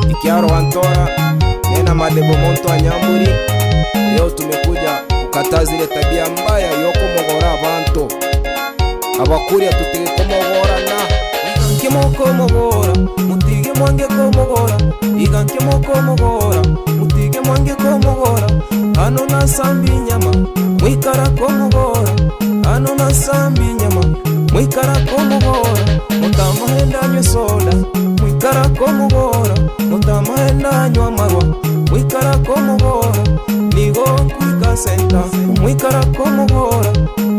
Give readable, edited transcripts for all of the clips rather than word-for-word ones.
Ikiaro Antora nena Madebo Monto wa Nyamburi. Leo tumekuja kukataza zile tabia mbaya yoko mogora abantu abakuria tutige komogora na iganke moko mogora mutige mwange komogora iganke moko mogora mutige mwange komogora ano nasambi nyama mwikara komogora ano nasambi nyama mwikara komogora mutamahenda nywe soda mwikara komogora mutamahenda nywa marwa mwikara komogora nigo kwika senta mwikara komogora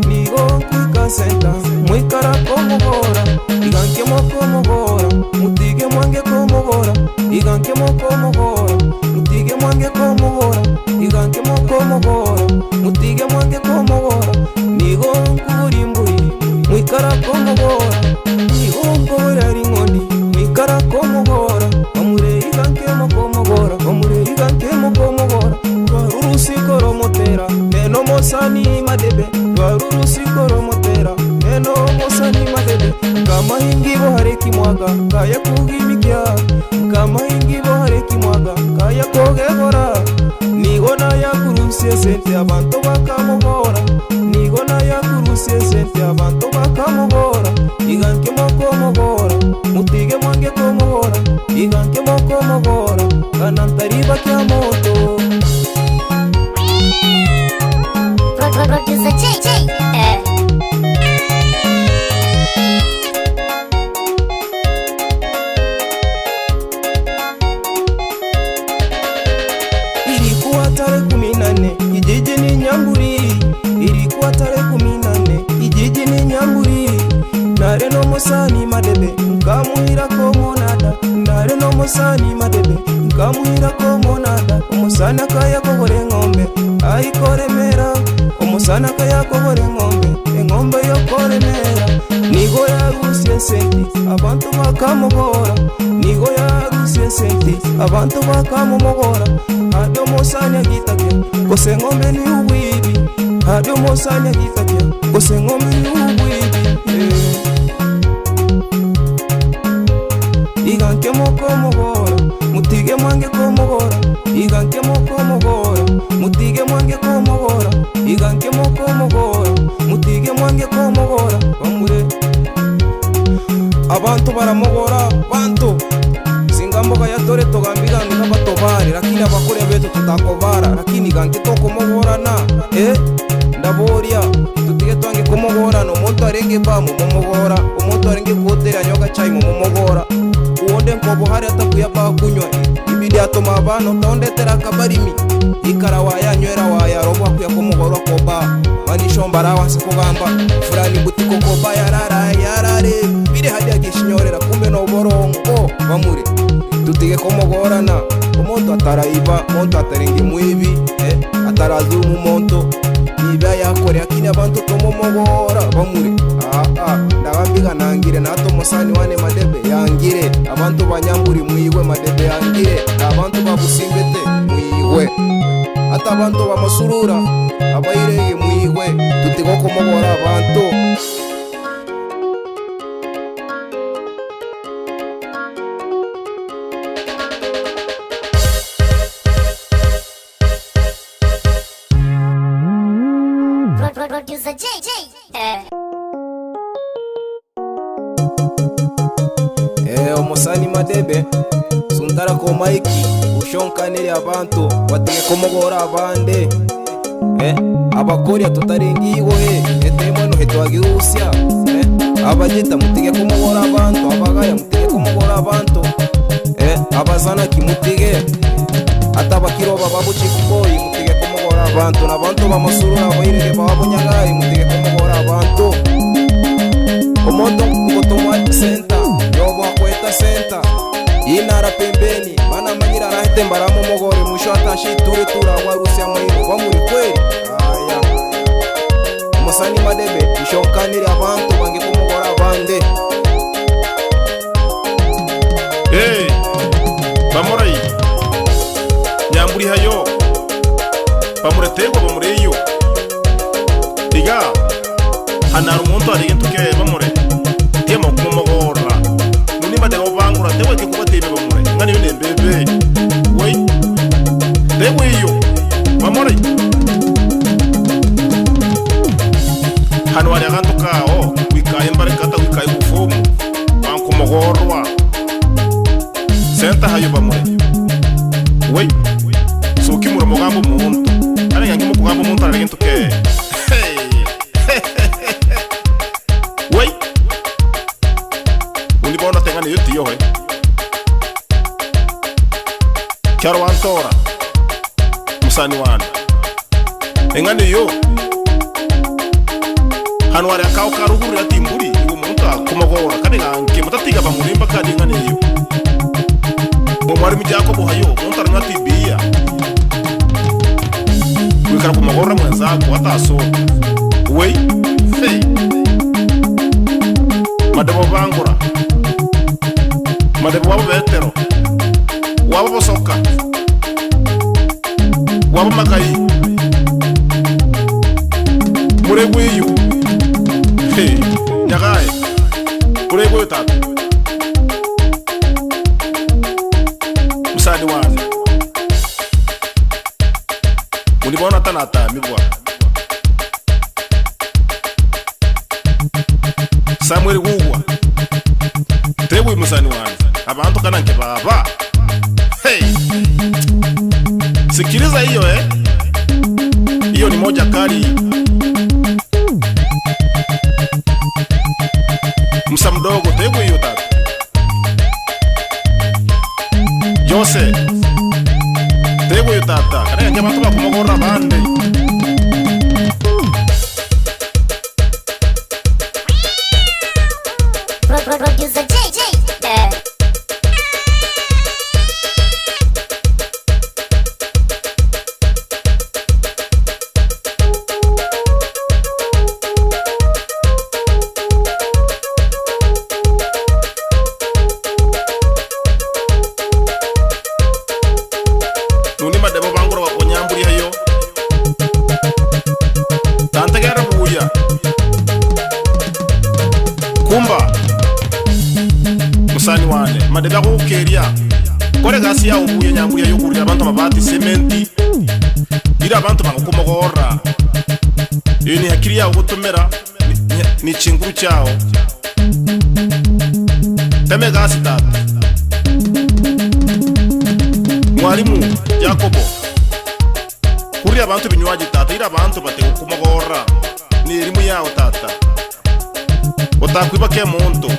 nigo kwika senta mwikara komogora iganke moko mogora mutige mwange komogora iganke moko mogora mutige mwange komogora iganke moko mogora mutige mwange komogora nigo nkurimburi mwikara komogora nigo mbora ringoni mwikara komogora amure iganke moko mogora amure iganke moko mogora rurusiko motera neno mosani madebe rurusiko motera neno mosani madebe kama hingi bohareki mwaga kaya kugimikya kama hingi bohareki mwaga kaya kogegora nigona yakurusie sente abantu bakamogora nigona yakurusie sente abantu bakamogora iganke moko mogora mutige mwange komogora iganke moko mogora kana ntariba kya moto. Producer JJ. Ilikuwa tarehe 14 kijiji ni Nyamburi. Ilikuwa tarehe 14 kijiji ni Nyamburi. Nare no mosani madebe nkamuhira komonada. Nare no mosani madebe nkamuhira komonada. Umusana kaya kogore ngombe aikoremera. Umusana kaya kogore ngombe engombe yokoremera. Nigo yarusie senti abantu bakamugora. Nigo yarusie senti abantu bakamugora. Adio mosanya gitake kose ngombe ni ubwibi. Adio mosanya gitake kose ngombe ni ubwibi. Iganke moko mogora mutige mwange komogora iganke moko mogora mutige mwange komogora iganke moko mogora mutige mwange komogora bamure abantu baramogora bantu singamboga yatore togambiganga n'abatobari lakini abakore beto tutakobara lakini iganke tokomogora na ndaboria tutige twange komogora no muntu arenge bamu momogora umuntu arenge kotera nyoga chai momogora uonde nkobo hari atakuya bakunywa ibidi atoma abantu tondetera kabarimi ikara waya nywera waya robo akuya komogora koba manishombara wase kugamba fulani butiko koba yarare bide hadi agishinyorera kumbe no borongo bamure tutige komogorana umuntu ataraiba umuntu atarenga mwibi atarazuru umuntu iba yakore akini abantu komogora bamure ndabambiga nangire nato musani wane madebe yangire abantu banyamburi mwiwe madebe yangire abantu babusimbete mwiwe ata abantu bamasurura abayirege mwiwe tutigo komogora abantu. Producer JJ. Omusani madebe sundara ko maiki ushonkanire abantu watige komogora abande abakoria tutarengiwe etemo no hetwagiusya abagita mutige komogora abantu abagaya mutige komogora abantu abazana kimutige atabakiroba babuchikuboyi mutige komogora abantu nabantu bamasuru abayirege babonyagaye mutige komogora abantu omoto ngotomwa center yobo akweta center inara pembeni bana manyira rahete mbaramo mogore mwisho atashiture turawarusya mwino bamuri kweli aya musani madebe ishonkanire abantu bange komogora bande bamurai Nyamburi hayo bamuretego bamureyo diga hanar umuntu ari ntuke bamure tiemo komogora kumogorwa senta hayo bamure we so kimura mugambo muntu ari ngangi mugambo muntu ari gintu ke we undi bona tengani yuti yo he kyaro wantora musani wana engani yo hano ari akao karuguru atimburi umuntu kumogora kandi ngangi mutatiga bamurimba kandi ngani yo mwari mjako bohayo umuntu ari ngatibiya wikara kumogora mwenzako hata aso we hey madebo bangura madebo wabo betero wabo bosoka wabo makayi muregwiyo hey nyagaye muregwiyo tata musani wane unibona tanata mibwa Samuel Gugwa Tebu musani wane abantu kananke baba hey sikiliza hiyo hiyo ni moja kali msa mdogo tebu hiyo tata Jose tebu hiyo tata kananke abantu bakumogora bande Producer JJ. Nuni madebo bangura wakonyamburi hayo tante gara buya kumba musani wane madeba ko keria kore gasi ya ubuye nyamburi yo kurira abantu mabati cementi ira abantu bakumogora yini hakiria ugutumera ni chinguru chao teme gasi tata mwalimu Jacobo kuri abantu binywaji tata ira abantu bate kumogora ni elimu yao tata otakwiba ke muntu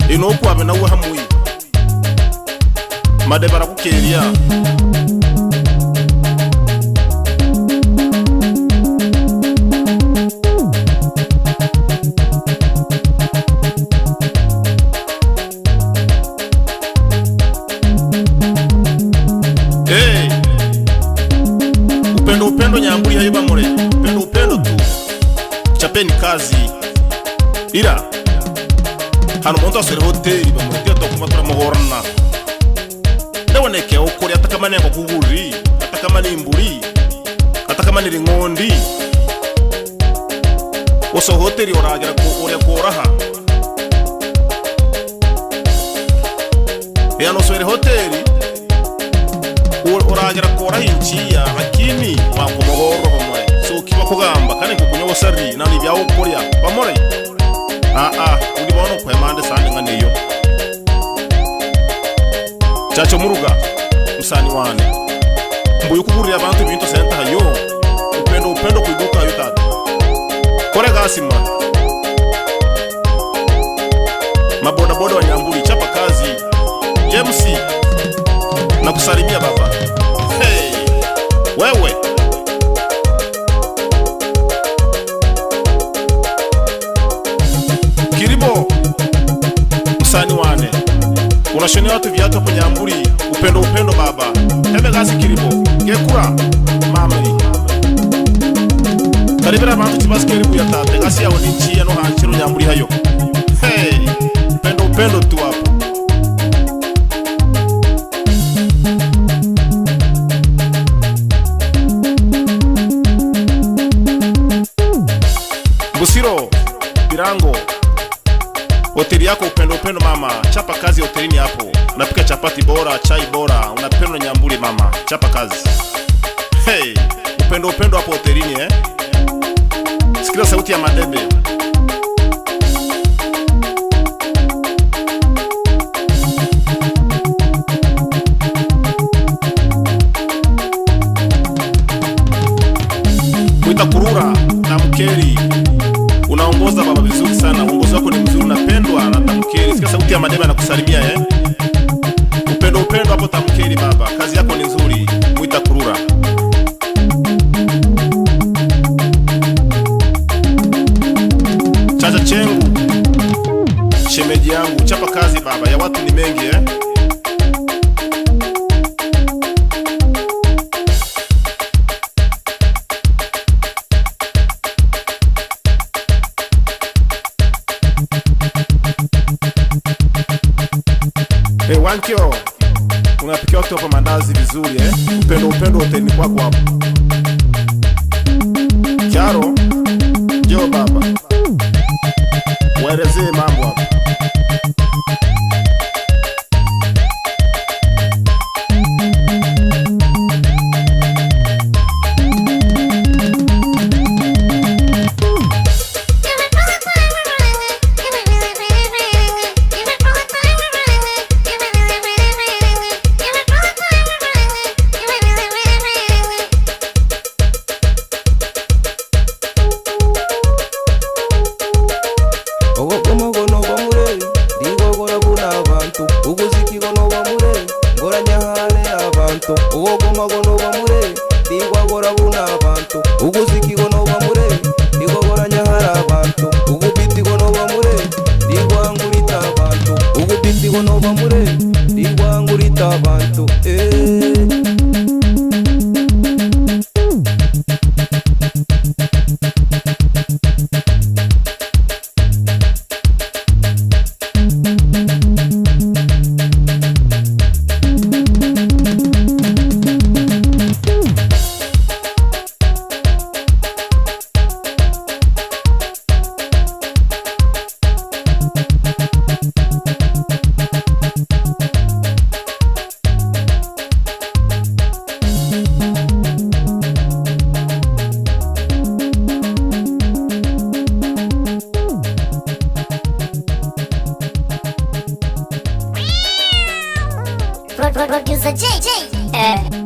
inoku abe nawe hamuyi madebara kukeria upendo nyamburi hayo bamure upendo tu chapeni kazi ira hano muntu asere hoteli bamuritiya tokuma turamugorana ndaboneke ukuri atakamane ngo kuguri atakamane imburi atakamane ringondi oso hoteli oragira ko ore koraha yano sere hoteli oragira koraha inchiya lakini wakumugoro bamwe so kiba kugamba kandi kukunyobosari nani byawo kurya bamore uri bono kwa mande sande nganeyo chacho muruga musani wane mbuye kugurira abantu bintu senta hayo upendo kuiguka yo tata kore gasima maboda boda wa nyamburi chapa kazi James na kusalimia baba hey wewe Kiribo musani wane unashonea watu viatu hapo nyamburi upendo baba heme gasi Kiribo gekura mameli karibira abantu kibasi Kiribo ya tate gasi yawo ninchiya no hanchiro nyamburi hayo hey upendo tu hapo Busiro Pirango hoteli yako upendo mama chapa kazi hotelini hapo unapika chapati bora chai bora unapenda nyamburi mama chapa kazi hey upendo hapo hotelini Sikiliza sauti ya madebe sauti ya madebe anakusalimia Upendo upendo hapo tamkeni baba, kazi yako ni nzuri, muita kurura. Chacha chengu, shemeji yangu, chapa kazi baba, ya watu ni mengi Wankyo, unapikia watu hapa mandazi vizuri Upendo upendo hoteli kwako hapo. Kiaro, njoo baba, waelezee mambo hapo. Producer JJ.